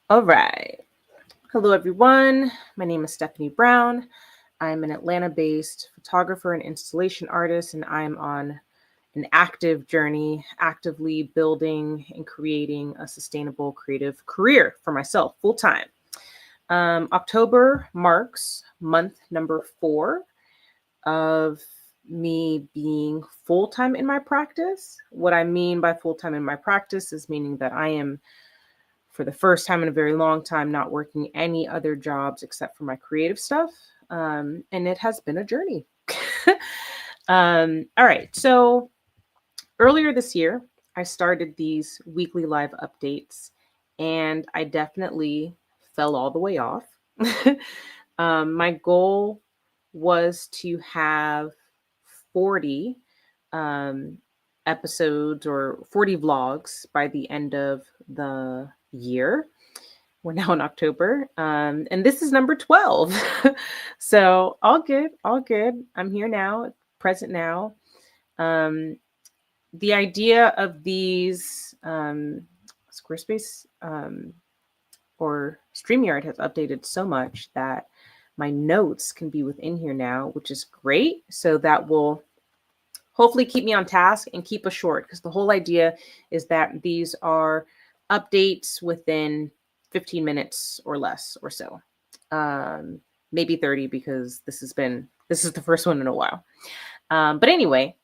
All right. Hello, everyone. My name is Stephanie Brown. I'm an Atlanta based photographer and installation artist, and I'm on an active journey, actively building and creating a sustainable creative career for myself full time. October marks month number 4 of me being full time in my practice. What I mean by full time in my practice is meaning that I am for the first time in a very long time, not working any other jobs except for my creative stuff. And it has been a journey. All right. So earlier this year, I started these weekly live updates, and I definitely fell all the way off. My goal was to have 40 um, episodes or 40 vlogs by the end of the year. We're now in October, and this is number 12. So all good, all good. I'm here now, present now. Um, the idea of these Squarespace or StreamYard has updated so much that my notes can be within here now, which is great. So that will hopefully keep me on task and keep us short, because the whole idea is that these are updates within 15 minutes or less or so. Maybe 30, because this is the first one in a while. But anyway,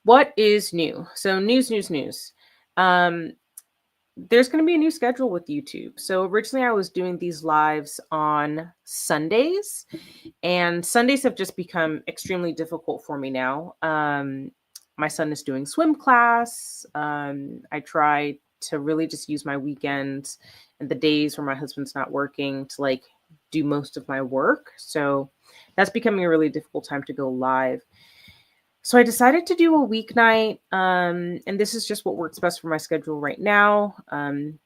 what is new? So news. Um, there's going to be a new schedule with YouTube. So originally I was doing these lives on Sundays, and Sundays have just become extremely difficult for me now. My son is doing swim class. I try to really just use my weekends and the days where my husband's not working to like do most of my work. So that's becoming a really difficult time to go live. So I decided to do a weeknight, and this is just what works best for my schedule right now.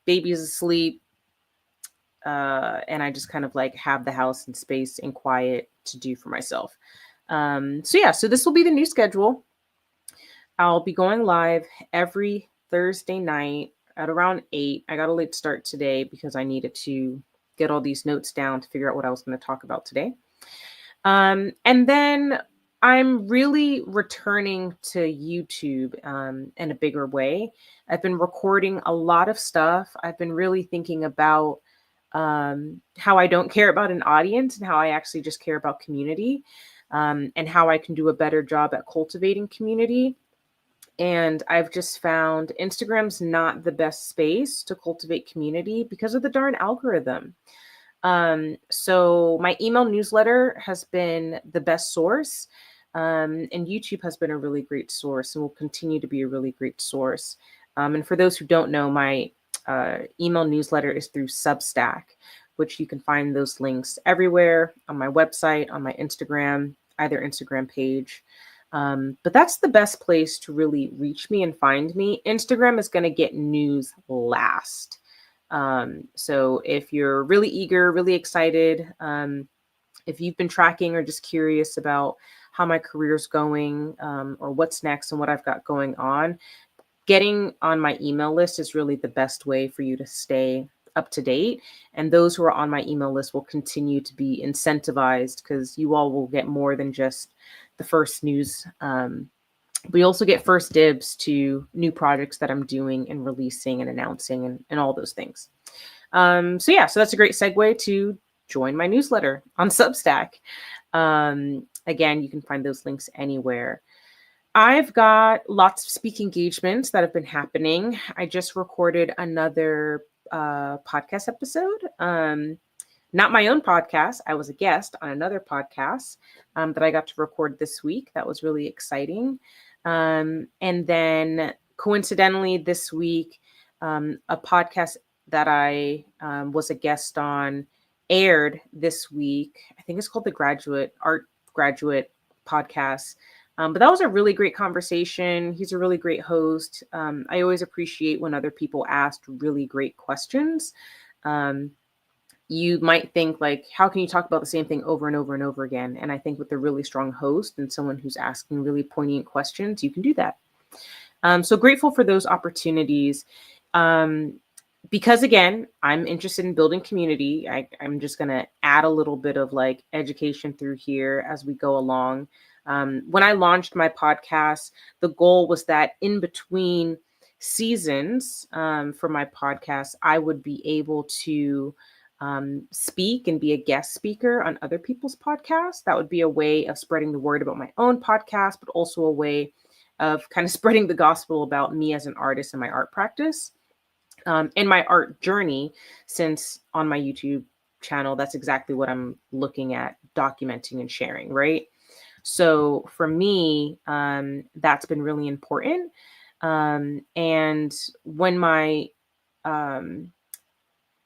Baby is asleep, and I just kind of like have the house and space and quiet to do for myself. So this will be the new schedule. I'll be going live every Thursday night at around 8. I got a late start today because I needed to get all these notes down to figure out what I was going to talk about today. And then I'm really returning to YouTube in a bigger way. I've been recording a lot of stuff. I've been really thinking about how I don't care about an audience and how I actually just care about community, and how I can do a better job at cultivating community. And I've just found Instagram's not the best space to cultivate community because of the darn algorithm. So my email newsletter has been the best source, and YouTube has been a really great source and will continue to be a really great source. And for those who don't know, my email newsletter is through Substack, which you can find those links everywhere on my website, on my Instagram, either Instagram page. But that's the best place to really reach me and find me. Instagram is going to get news last. So if you're really eager, really excited, if you've been tracking or just curious about how my career's going, or what's next and what I've got going on, getting on my email list is really the best way for you to stay up to date. And those who are on my email list will continue to be incentivized, because you all will get more than just the first news. We also get first dibs to new projects that I'm doing and releasing and announcing and all those things. So that's a great segue to join my newsletter on Substack. Again, you can find those links anywhere. I've got lots of speaking engagements that have been happening. I just recorded another podcast episode. Not my own podcast. I was a guest on another podcast that I got to record this week. That was really exciting. And then coincidentally this week, a podcast that I was a guest on aired this week. I think it's called the Art Graduate Podcast. But that was a really great conversation. He's a really great host. I always appreciate when other people ask really great questions. You might think like, how can you talk about the same thing over and over and over again? And I think with a really strong host and someone who's asking really poignant questions, you can do that. So grateful for those opportunities. because again, I'm interested in building community, I'm just going to add a little bit of like education through here as we go along. When I launched my podcast, the goal was that in between seasons for my podcast, I would be able to speak and be a guest speaker on other people's podcasts. That would be a way of spreading the word about my own podcast, but also a way of kind of spreading the gospel about me as an artist and my art practice and my art journey, since on my YouTube channel, that's exactly what I'm looking at documenting and sharing, right? So for me, that's been really important. And um,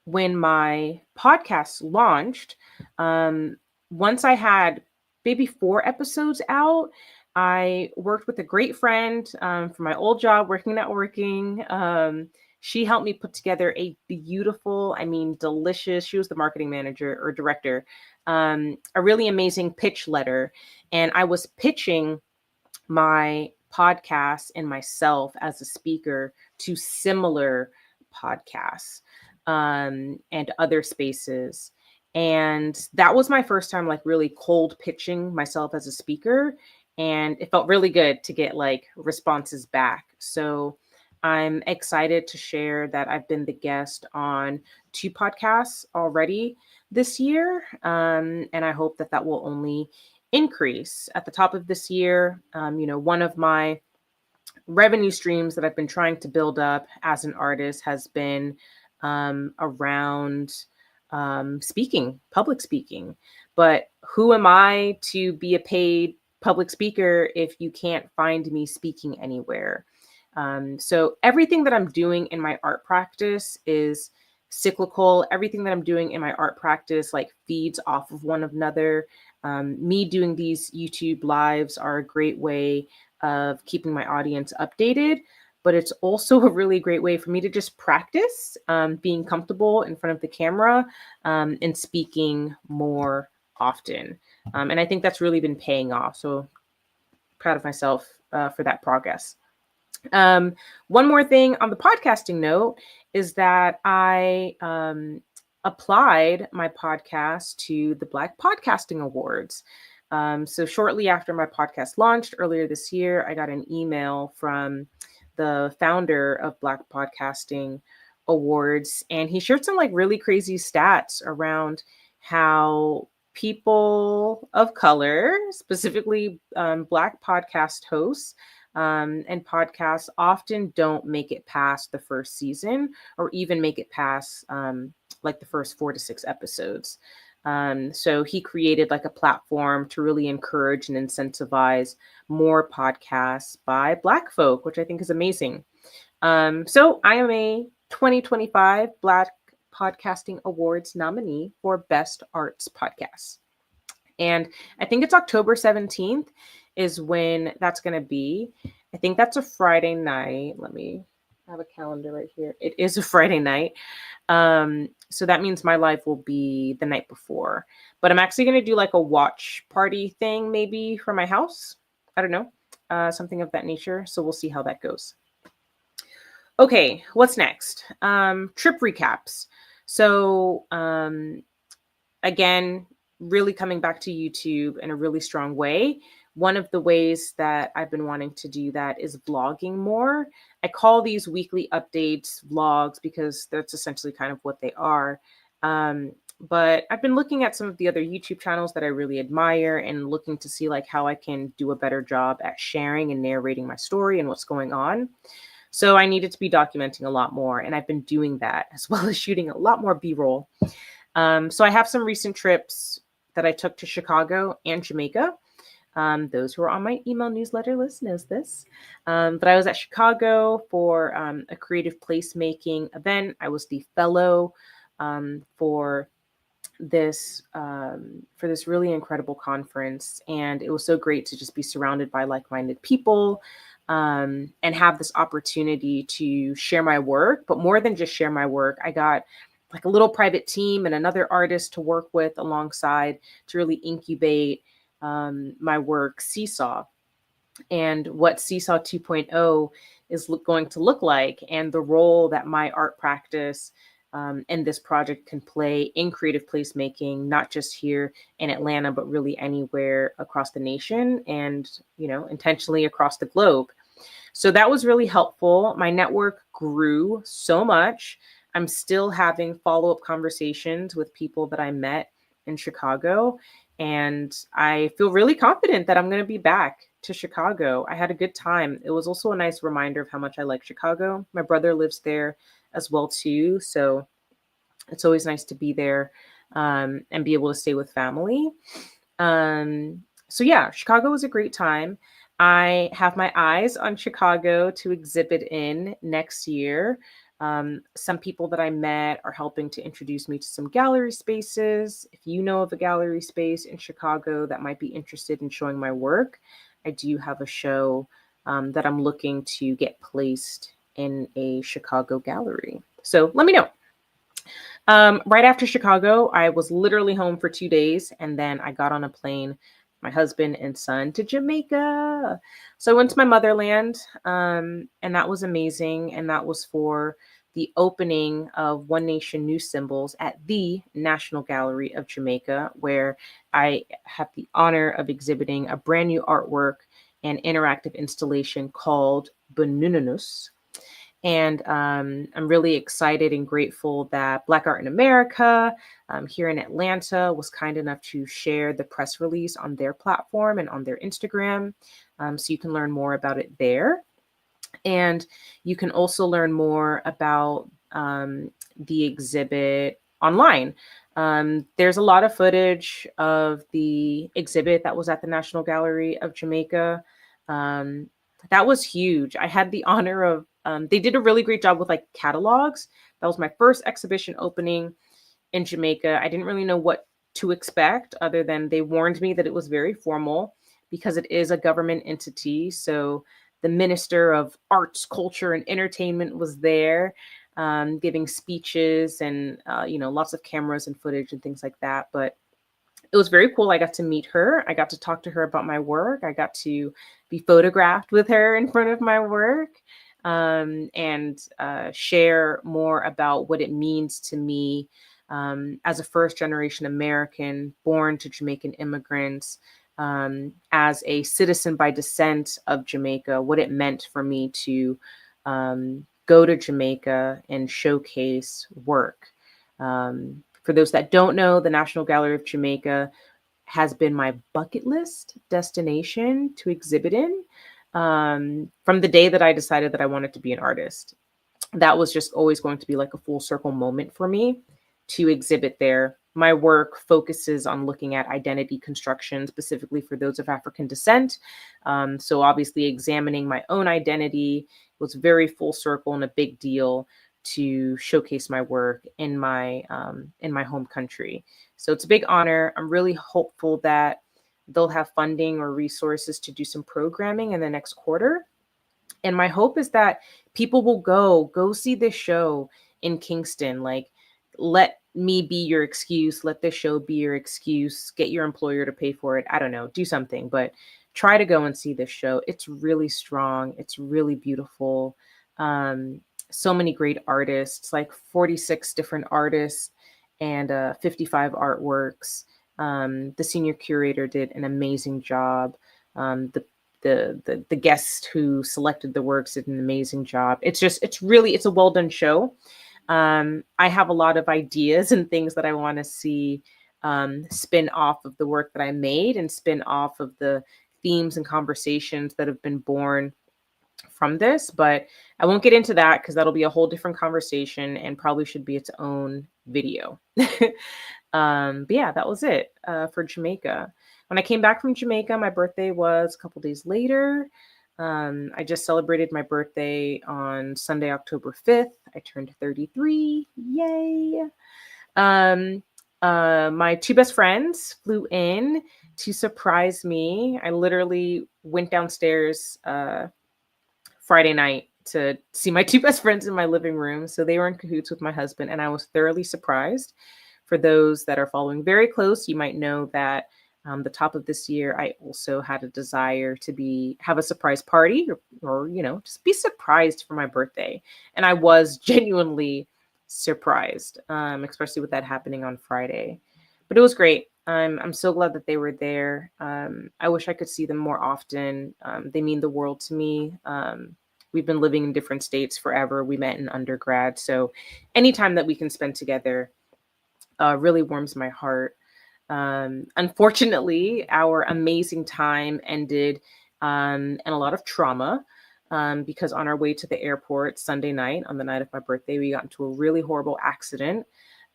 when my podcast launched, once I had maybe 4 episodes out, I worked with a great friend from my old job, working networking. She helped me put together a beautiful, I mean, delicious, she was the marketing manager or director, a really amazing pitch letter. And I was pitching my podcast and myself as a speaker to similar podcasts and other spaces. And that was my first time like really cold pitching myself as a speaker. And it felt really good to get like responses back. So I'm excited to share that I've been the guest on 2 podcasts already this year. And I hope that that will only increase at the top of this year. One of my revenue streams that I've been trying to build up as an artist has been around speaking, public speaking. But who am I to be a paid public speaker if you can't find me speaking anywhere? So everything that I'm doing in my art practice is cyclical. Everything that I'm doing in my art practice like feeds off of one another. Me doing these YouTube lives are a great way of keeping my audience updated, but it's also a really great way for me to just practice being comfortable in front of the camera and speaking more often. And I think that's really been paying off. So proud of myself for that progress. One more thing on the podcasting note is that I applied my podcast to the Black Podcasting Awards. So shortly after my podcast launched earlier this year, I got an email from the founder of Black Podcasting Awards, and he shared some like really crazy stats around how people of color, specifically Black podcast hosts, and podcasts often don't make it past the first season or even make it past like the first 4 to 6 episodes. So he created like a platform to really encourage and incentivize more podcasts by Black folk, which I think is amazing. So I am a 2025 Black Podcasting Awards nominee for Best Arts Podcast. And I think it's October 17th is when that's going to be. I think that's a Friday night. Let me have a calendar right here. It is a Friday night. So that means my live will be the night before. But I'm actually going to do like a watch party thing maybe for my house. I don't know. Something of that nature. So we'll see how that goes. Okay, what's next? Trip recaps. So again, really coming back to YouTube in a really strong way. One of the ways that I've been wanting to do that is vlogging more. I call these weekly updates vlogs because that's essentially kind of what they are. But I've been looking at some of the other YouTube channels that I really admire and looking to see like how I can do a better job at sharing and narrating my story and what's going on. So I needed to be documenting a lot more, and I've been doing that as well as shooting a lot more B-roll. So I have some recent trips that I took to Chicago and Jamaica. Those who are on my email newsletter list knows this. But I was at Chicago for a creative placemaking event. I was the fellow for this really incredible conference, and it was so great to just be surrounded by like-minded people and have this opportunity to share my work. But more than just share my work, I got like a little private team and another artist to work with alongside to really incubate my work, Seesaw. and what Seesaw 2.0 is going to look like, and the role that my art practice and this project can play in creative placemaking, not just here in Atlanta, but really anywhere across the nation and, intentionally across the globe. So that was really helpful. My network grew so much. I'm still having follow-up conversations with people that I met in Chicago. And I feel really confident that I'm going to be back to Chicago. I had a good time. It was also a nice reminder of how much I like Chicago. My brother lives there as well too. So it's always nice to be there and be able to stay with family. So yeah, Chicago was a great time. I have my eyes on Chicago to exhibit in next year. Some people that I met are helping to introduce me to some gallery spaces. If you know of a gallery space in Chicago that might be interested in showing my work, I do have a show that I'm looking to get placed in a Chicago gallery. So let me know. Right after Chicago, I was literally home for 2 days, and then I got on a plane, my husband and son, to Jamaica. So I went to my motherland, and that was amazing. And that was for the opening of One Nation New Symbols at the National Gallery of Jamaica, where I have the honor of exhibiting a brand new artwork and interactive installation called Benununus. And I'm really excited and grateful that Black Art in America here in Atlanta was kind enough to share the press release on their platform and on their Instagram. So you can learn more about it there. And you can also learn more about the exhibit online. There's a lot of footage of the exhibit that was at the National Gallery of Jamaica. Um, that was huge. I had the honor of, they did a really great job with like catalogs. That was my first exhibition opening in Jamaica. I didn't really know what to expect other than they warned me that it was very formal because it is a government entity. So the Minister of Arts, Culture, and Entertainment was there giving speeches and, lots of cameras and footage and things like that. But it was very cool. I got to meet her. I got to talk to her about my work. I got to be photographed with her in front of my work and share more about what it means to me as a first generation American born to Jamaican immigrants, as a citizen by descent of Jamaica, what it meant for me to go to Jamaica and showcase work. For those that don't know, the National Gallery of Jamaica has been my bucket list destination to exhibit in from the day that I decided that I wanted to be an artist. That was just always going to be like a full circle moment for me to exhibit there. My work focuses on looking at identity construction, specifically for those of African descent. So obviously examining my own identity was very full circle and a big deal to showcase my work in my home country. So it's a big honor. I'm really hopeful that they'll have funding or resources to do some programming in the next quarter. And my hope is that people will go see this show in Kingston. Like, let me be your excuse. Let this show be your excuse. Get your employer to pay for it. I don't know, do something, but try to go and see this show. It's really strong. It's really beautiful. So many great artists, like 46 different artists and 55 artworks. The senior curator did an amazing job. The guest who selected the works did an amazing job. It's a well done show. I have a lot of ideas and things that I want to see spin off of the work that I made and spin off of the themes and conversations that have been born from this, but I won't get into that because that'll be a whole different conversation and probably should be its own video. But yeah, that was it for Jamaica. When I came back from Jamaica, my birthday was a couple days later. I just celebrated my birthday on Sunday, October 5th. I turned 33. Yay. My two best friends flew in to surprise me. I literally went downstairs Friday night to see my two best friends in my living room. So they were in cahoots with my husband, and I was thoroughly surprised. For those that are following very close, you might know that The top of this year, I also had a desire to have a surprise party, or just be surprised for my birthday. And I was genuinely surprised, especially with that happening on Friday. But it was great. I'm so glad that they were there. I wish I could see them more often. They mean the world to me. We've been living in different states forever. We met in undergrad. So anytime that we can spend together really warms my heart. Unfortunately, our amazing time ended in a lot of trauma because on our way to the airport Sunday night, on the night of my birthday, we got into a really horrible accident.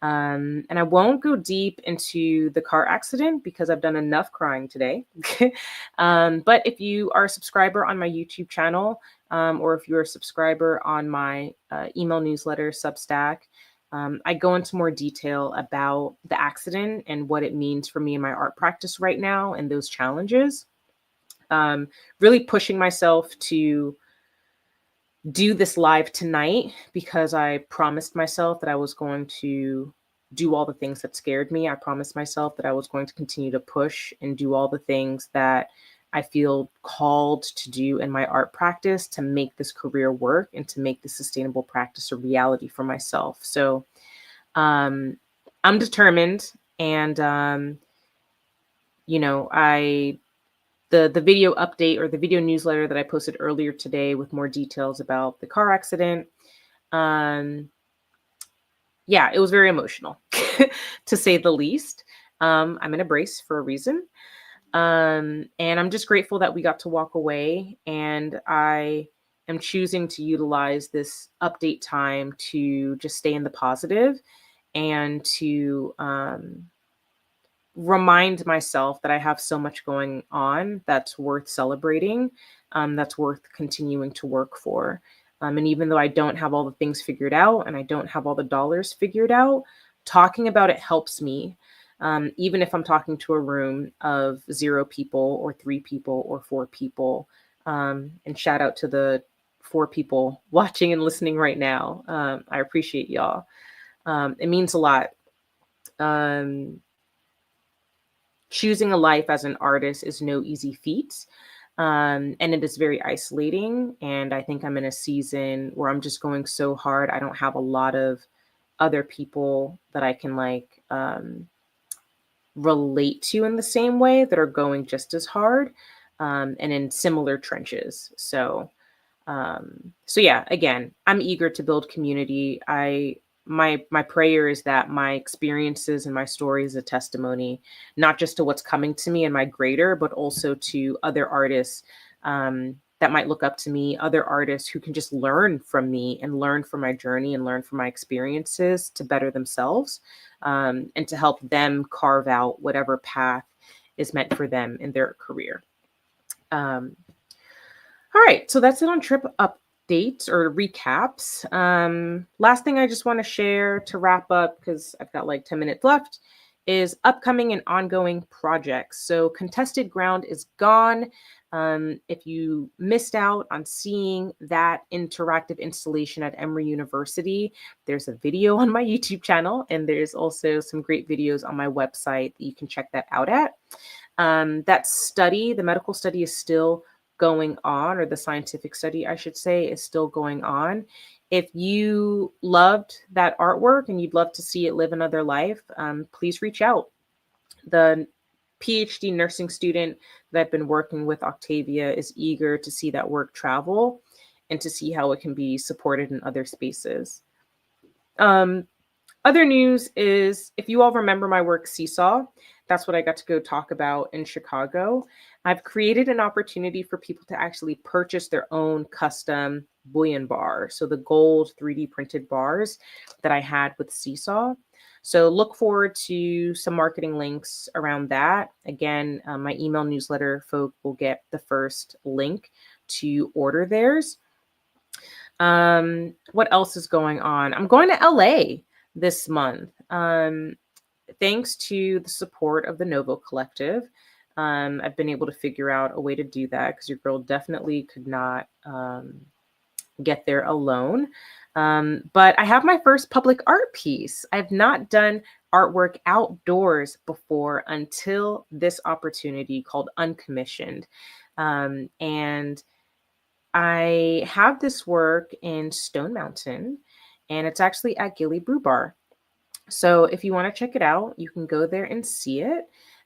And I won't go deep into the car accident because I've done enough crying today. But if you are a subscriber on my YouTube channel, or if you're a subscriber on my email newsletter, Substack, I go into more detail about the accident and what it means for me in my art practice right now and those challenges. Really pushing myself to do this live tonight because I promised myself that I was going to do all the things that scared me. I promised myself that I was going to continue to push and do all the things that I feel called to do in my art practice to make this career work and to make this sustainable practice a reality for myself. So I'm determined, and the video update or the video newsletter that I posted earlier today with more details about the car accident. Yeah, it was very emotional to say the least. I'm in a brace for a reason. And I'm just grateful that we got to walk away, and I am choosing to utilize this update time to just stay in the positive and to remind myself that I have so much going on that's worth celebrating, that's worth continuing to work for. And even though I don't have all the things figured out and I don't have all the dollars figured out, talking about it helps me. Even if I'm talking to a room of 0 people or 3 people or 4 people. And shout out to the 4 people watching and listening right now. I appreciate y'all. It means a lot. Choosing a life as an artist is no easy feat. And it is very isolating. And I think I'm in a season where I'm just going so hard. I don't have a lot of other people that I can relate to in the same way that are going just as hard, and in similar trenches. So yeah, again, I'm eager to build community. My prayer is that my experiences and my story is a testimony, not just to what's coming to me and my greater, but also to other artists that might look up to me, other artists who can just learn from me and learn from my journey and learn from my experiences to better themselves, and to help them carve out whatever path is meant for them in their career. All right, so that's it on trip updates or recaps. Last thing I just want to share to wrap up, because I've got like 10 minutes left, is upcoming and ongoing projects. So Contested Ground is gone. If you missed out on seeing that interactive installation at Emory University, there's a video on my YouTube channel, and there's also some great videos on my website that you can check that out at. That study, the medical study, is still going on, or the scientific study, I should say, is still going on. If you loved that artwork and you'd love to see it live another life, please reach out. The PhD nursing student that I've been working with, Octavia, is eager to see that work travel and to see how it can be supported in other spaces. Other news is, if you all remember my work Seesaw, that's what I got to go talk about in Chicago. I've created an opportunity for people to actually purchase their own custom bullion bar. So the gold 3D printed bars that I had with Seesaw. So look forward to some marketing links around that. Again, my email newsletter folk will get the first link to order theirs. What else is going on? I'm going to LA this month. Thanks to the support of the Novo Collective, I've been able to figure out a way to do that, because your girl definitely could not get there alone. But I have my first public art piece. I've not done artwork outdoors before until this opportunity called Uncommissioned. And I have this work in Stone Mountain, and it's actually at Gilly Brew Bar. So if you want to check it out, you can go there and see it.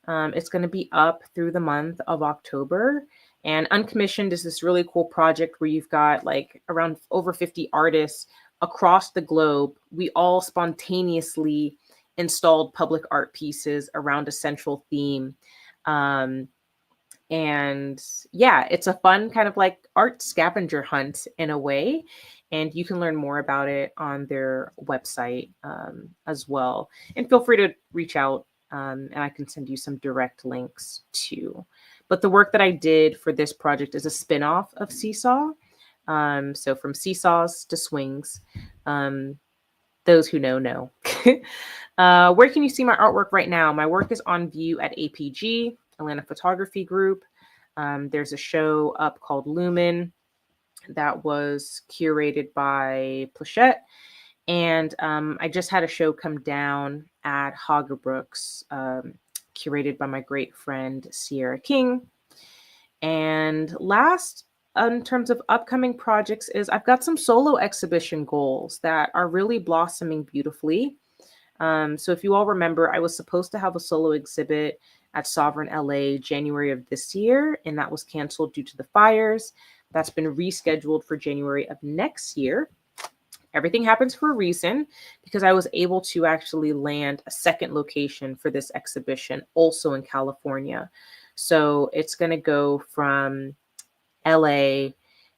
It's going to be up through the month of October. And Uncommissioned is this really cool project where you've got like around over 50 artists across the globe. We all spontaneously installed public art pieces around a central theme. Um, and yeah, it's a fun kind of like art scavenger hunt in a way. And you can learn more about it on their website as well. And feel free to reach out and I can send you some direct links too. But the work that I did for this project is a spin-off of Seesaw. So from seesaws to swings. Those who know. Where can you see my artwork right now? My work is on view at APG, Atlanta Photography Group. There's a show up called Lumen that was curated by Plachette. And I just had a show come down at Hagerbrooks, curated by my great friend Sierra King. And last, in terms of upcoming projects, is I've got some solo exhibition goals that are really blossoming beautifully. So if you all remember, I was supposed to have a solo exhibit at Sovereign LA January of this year, and that was canceled due to the fires. That's been rescheduled for January of next year. Everything happens for a reason because I was able to actually land a second location for this exhibition, also in California. So it's going to go from LA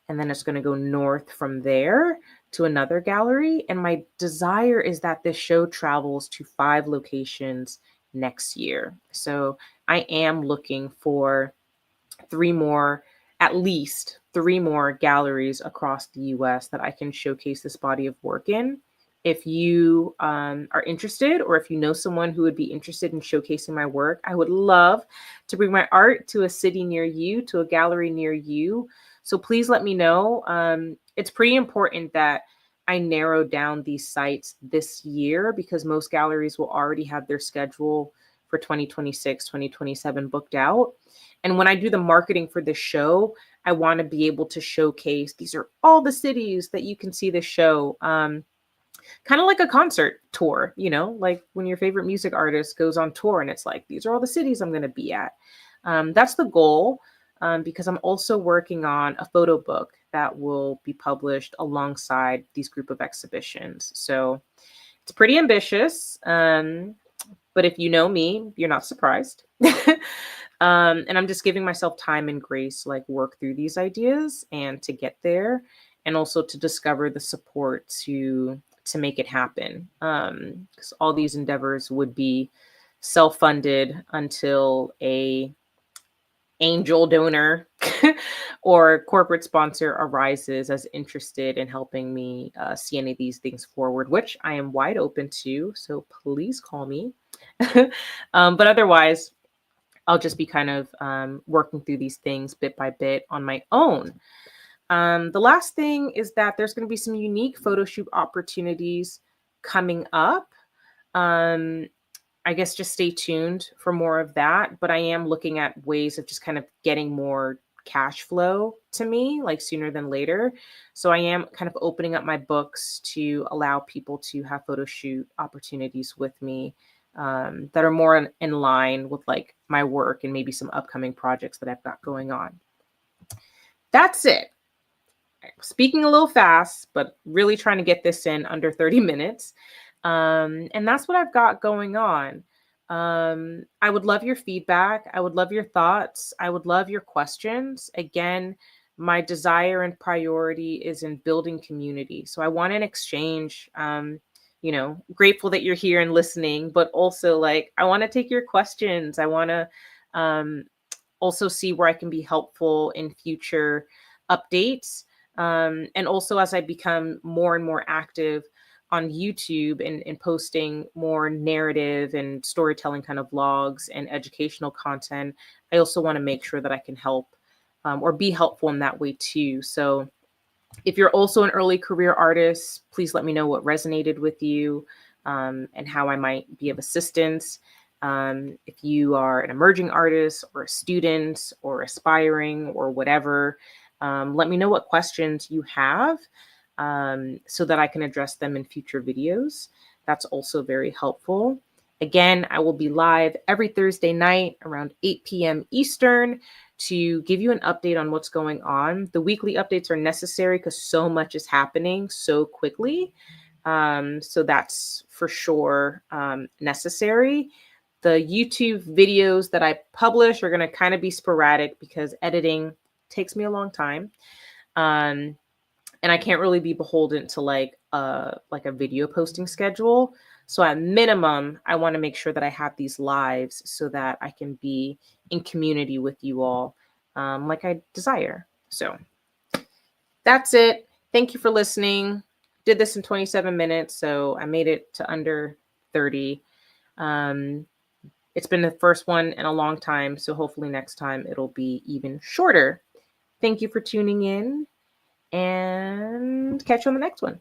and then it's going to go north from there to another gallery. And my desire is that this show travels to 5 locations next year. So I am looking for 3 more, at least 3 more galleries across the US that I can showcase this body of work in. If you are interested, or if you know someone who would be interested in showcasing my work, I would love to bring my art to a city near you, to a gallery near you. So please let me know. It's pretty important that I narrow down these sites this year because most galleries will already have their schedule for 2026, 2027 booked out. And when I do the marketing for this show, I want to be able to showcase these are all the cities that you can see this show. Kind of like a concert tour, like when your favorite music artist goes on tour and it's like, these are all the cities I'm going to be at. That's the goal because I'm also working on a photo book that will be published alongside these group of exhibitions. So it's pretty ambitious. But if you know me, you're not surprised. And I'm just giving myself time and grace to like work through these ideas and to get there and also to discover the support to make it happen. Because all these endeavors would be self-funded until a angel donor or corporate sponsor arises as interested in helping me see any of these things forward, which I am wide open to. So please call me. But otherwise, I'll just be kind of working through these things bit by bit on my own. The last thing is that there's going to be some unique photo shoot opportunities coming up. I guess just stay tuned for more of that. But I am looking at ways of just kind of getting more cash flow to me, like sooner than later. So I am kind of opening up my books to allow people to have photo shoot opportunities with me that are more in line with like my work and maybe some upcoming projects that I've got going on. That's it. Speaking a little fast, but really trying to get this in under 30 minutes. And that's what I've got going on. I would love your feedback. I would love your thoughts. I would love your questions. Again, my desire and priority is in building community. So I want an exchange. Grateful that you're here and listening, but also like, I want to take your questions. I want to also see where I can be helpful in future updates. And also as I become more and more active on YouTube and posting more narrative and storytelling kind of vlogs and educational content, I also want to make sure that I can help or be helpful in that way too. So if you're also an early career artist, please let me know what resonated with you. and how I might be of assistance. If you are an emerging artist or a student or aspiring or whatever, let me know what questions you have, so that I can address them in future videos. That's also very helpful. Again, I will be live every Thursday night around 8 p.m. Eastern to give you an update on what's going on. The weekly updates are necessary because so much is happening so quickly. So that's for sure necessary. The YouTube videos that I publish are going to kind of be sporadic because editing takes me a long time. Um, and I can't really be beholden to like a video posting schedule. So at minimum, I want to make sure that I have these lives so that I can be in community with you all, like I desire. So that's it. Thank you for listening. Did this in 27 minutes, so I made it to under 30. Um, it's been the first one in a long time, so hopefully next time it'll be even shorter. Thank you for tuning in, and catch you on the next one.